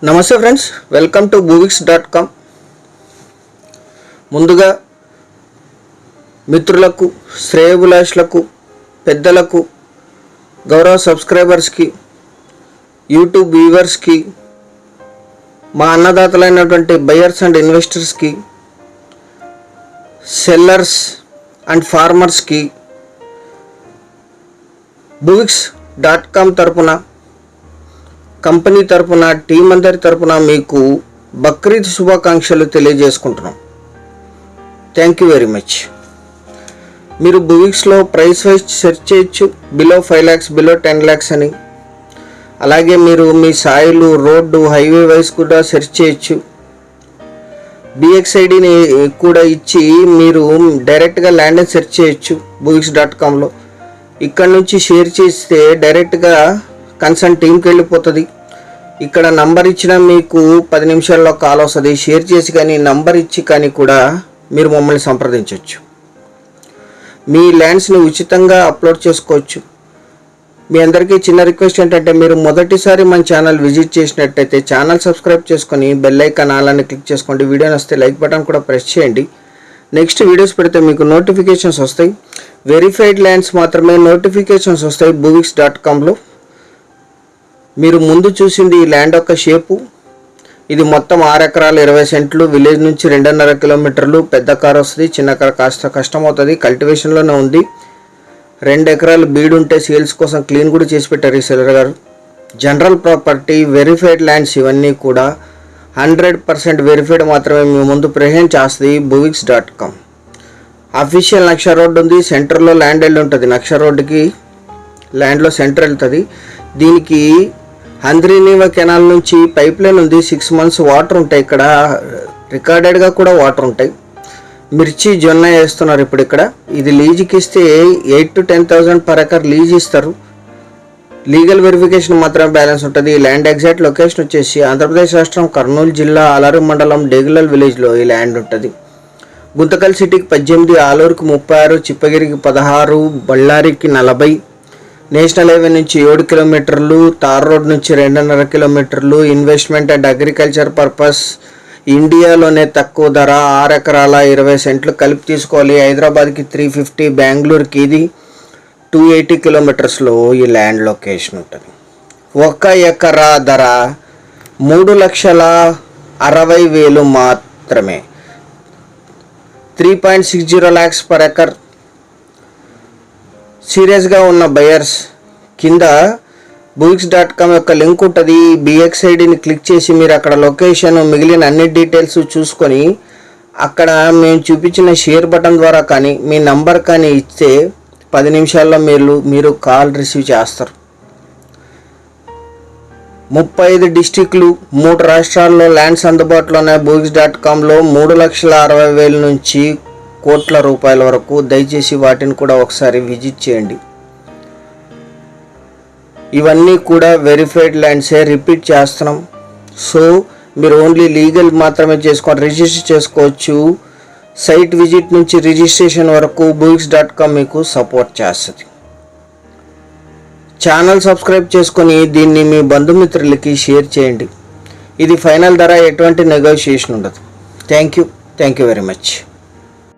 నమస్తే friends, welcome to booviks.com. ముందుగా మిత్రులకు, శ్రేయోభిలాషులకు, పెద్దలకు, గౌరవ సబ్స్క్రైబర్స్కి, యూట్యూబ్ వ్యూవర్స్కి, మా అన్నదాతలైనటువంటి బయర్స్ అండ్ ఇన్వెస్టర్స్కి, సెల్లర్స్ అండ్ ఫార్మర్స్కి booviks.com తరపున, కంపెనీ తరపున, టీం అందరి తరపున మీకు బక్రీద్ శుభాకాంక్షలు తెలియజేసుకుంటున్నాం. Thank you very much. మీరు బూవిక్స్లో ప్రైస్ వైజ్ సెర్చ్ చేయొచ్చు. బిలో 5 lakhs, బిలో 10 lakhs అని. అలాగే మీరు మీ సాయిలు, రోడ్డు, హైవే వైజ్ కూడా సెర్చ్ చేయొచ్చు. BXIDని కూడా ఇచ్చి మీరు డైరెక్ట్గా ల్యాండ్ని సెర్చ్ చేయొచ్చు booviks.comలో. ఇక్కడ నుంచి షేర్ చేస్తే డైరెక్ట్గా కన్సర్న్ టీంకి వెళ్ళిపోతుంది. ఇక్కడ నంబర్ ఇచ్చిన మీకు 10 నిమిషాల్లో కాల్ వస్తుంది. షేర్ చేసి కానీ నంబర్ ఇచ్చి కానీ కూడా మీరు మమ్మల్ని సంప్రదించవచ్చు. మీ ల్యాండ్స్ని ఉచితంగా అప్లోడ్ చేసుకోవచ్చు. మీ అందరికీ చిన్న రిక్వెస్ట్ ఏంటంటే, మీరు మొదటిసారి మన ఛానల్ విజిట్ చేసినట్టయితే ఛానల్ సబ్స్క్రైబ్ చేసుకొని బెల్ ఐకాన్ అలానే క్లిక్ చేసుకోండి. వీడియో నచ్చితే లైక్ బటన్ కూడా ప్రెస్ చేయండి. నెక్స్ట్ వీడియోస్ పెడితే మీకు నోటిఫికేషన్స్ వస్తాయి. వెరిఫైడ్ ల్యాండ్స్ మాత్రమే నోటిఫికేషన్స్ వస్తాయి booviks.comలో. మీరు ముందు చూసింది ఈ ల్యాండ్ యొక్క షేపు. ఇది మొత్తం 6 ఎకరాలు 20 సెంట్లు. విలేజ్ నుంచి 2.5 కిలోమీటర్లు. పెద్ద కార్ వస్తుంది, చిన్న కార్ కాస్త కష్టం అవుతుంది. కల్టివేషన్లోనే ఉంది. 2 ఎకరాలు బీడ్ ఉంటే సేల్స్ కోసం క్లీన్ కూడా చేసి పెట్టారు ఈ సెల్లర్ గారు. జనరల్ ప్రాపర్టీ, వెరిఫైడ్ ల్యాండ్స్ ఇవన్నీ కూడా 100% వెరిఫైడ్ మాత్రమే మీ ముందు ప్రెజెంట్ చేస్తుంది booviks.com. అఫీషియల్ నక్ష రోడ్ ఉంది. సెంటర్లో ల్యాండ్ వెళ్ళి ఉంటుంది. నక్ష రోడ్డుకి ల్యాండ్లో సెంటర్ వెళ్తుంది. దీనికి హంద్రీనీవా కెనాల్ నుంచి పైప్ లైన్ ఉంది. 6 months వాటర్ ఉంటాయి. ఇక్కడ రికార్డెడ్గా కూడా వాటర్ ఉంటాయి. మిర్చి, జొన్న వేస్తున్నారు ఇప్పుడు ఇక్కడ. ఇది లీజుకి ఇస్తే 8,000 to 10,000 per acre లీజ్ ఇస్తారు. లీగల్ వెరిఫికేషన్ మాత్రమే బ్యాలెన్స్ ఉంటుంది. ఈ ల్యాండ్ ఎగ్జాక్ట్ లొకేషన్ వచ్చేసి ఆంధ్రప్రదేశ్ రాష్ట్రం కర్నూలు జిల్లా ఆలూరు మండలం డేగులల్ విలేజ్లో ఈ ల్యాండ్ ఉంటుంది. గుంతకల్ సిటీకి 18, ఆలూరుకి 36, చిప్పగిరికి 16, బళ్ళారికి 40, నేషనల్ హైవే నుంచి 7 కిలోమీటర్లు, తార్ రోడ్ నుంచి 2.5 కిలోమీటర్లు. Investment and agriculture purpose. ఇండియాలోనే తక్కువ ధర 6 ఎకరాల 20 సెంట్లు కలిపి తీసుకోవాలి. హైదరాబాద్కి 350, బెంగళూరుకి ఇది 280 కిలోమీటర్స్లో ఈ ల్యాండ్ లొకేషన్ ఉంటుంది. 1 ఎకరా ధర 3,60,000 మాత్రమే. 3.60 lakhs per acre. సీరియస్గా ఉన్న బయర్స్ కింద booviks.com యొక్క లింక్ ఉంటుంది. BXIDని క్లిక్ చేసి మీరు అక్కడ లొకేషన్, మిగిలిన అన్ని డీటెయిల్స్ చూసుకొని అక్కడ మేము చూపించిన షేర్ బటన్ ద్వారా కానీ మీ నంబర్ కానీ ఇస్తే 10 నిమిషాల్లో మీరు కాల్ రిసీవ్ చేస్తారు. 35 డిస్టిక్లు, 3 రాష్ట్రాల్లో ల్యాండ్స్ అందుబాటులో ఉన్నాయి booviks.comలో. 3,60,000 నుంచి కోట్ల రూపాయల వరకు. దయచేసి వాటిని కూడా ఒకసారి విజిట్ చేయండి. ఇవన్నీ కూడా వెరిఫైడ్ ల్యాండ్సే, రిపీట్ చేస్తున్నాం. సో మీరు ఓన్లీ లీగల్ మాత్రమే చేసుకోండి, రిజిస్టర్ చేసుకోవచ్చు. సైట్ విజిట్ నుంచి రిజిస్ట్రేషన్ వరకు booviks.com మీకు సపోర్ట్ చేస్తుంది. ఛానల్ సబ్స్క్రైబ్ చేసుకొని దీన్ని మీ బంధుమిత్రులకి షేర్ చేయండి. ఇది ఫైనల్ ధర, ఎటువంటి నెగోషియేషన్ ఉండదు. Thank you very much.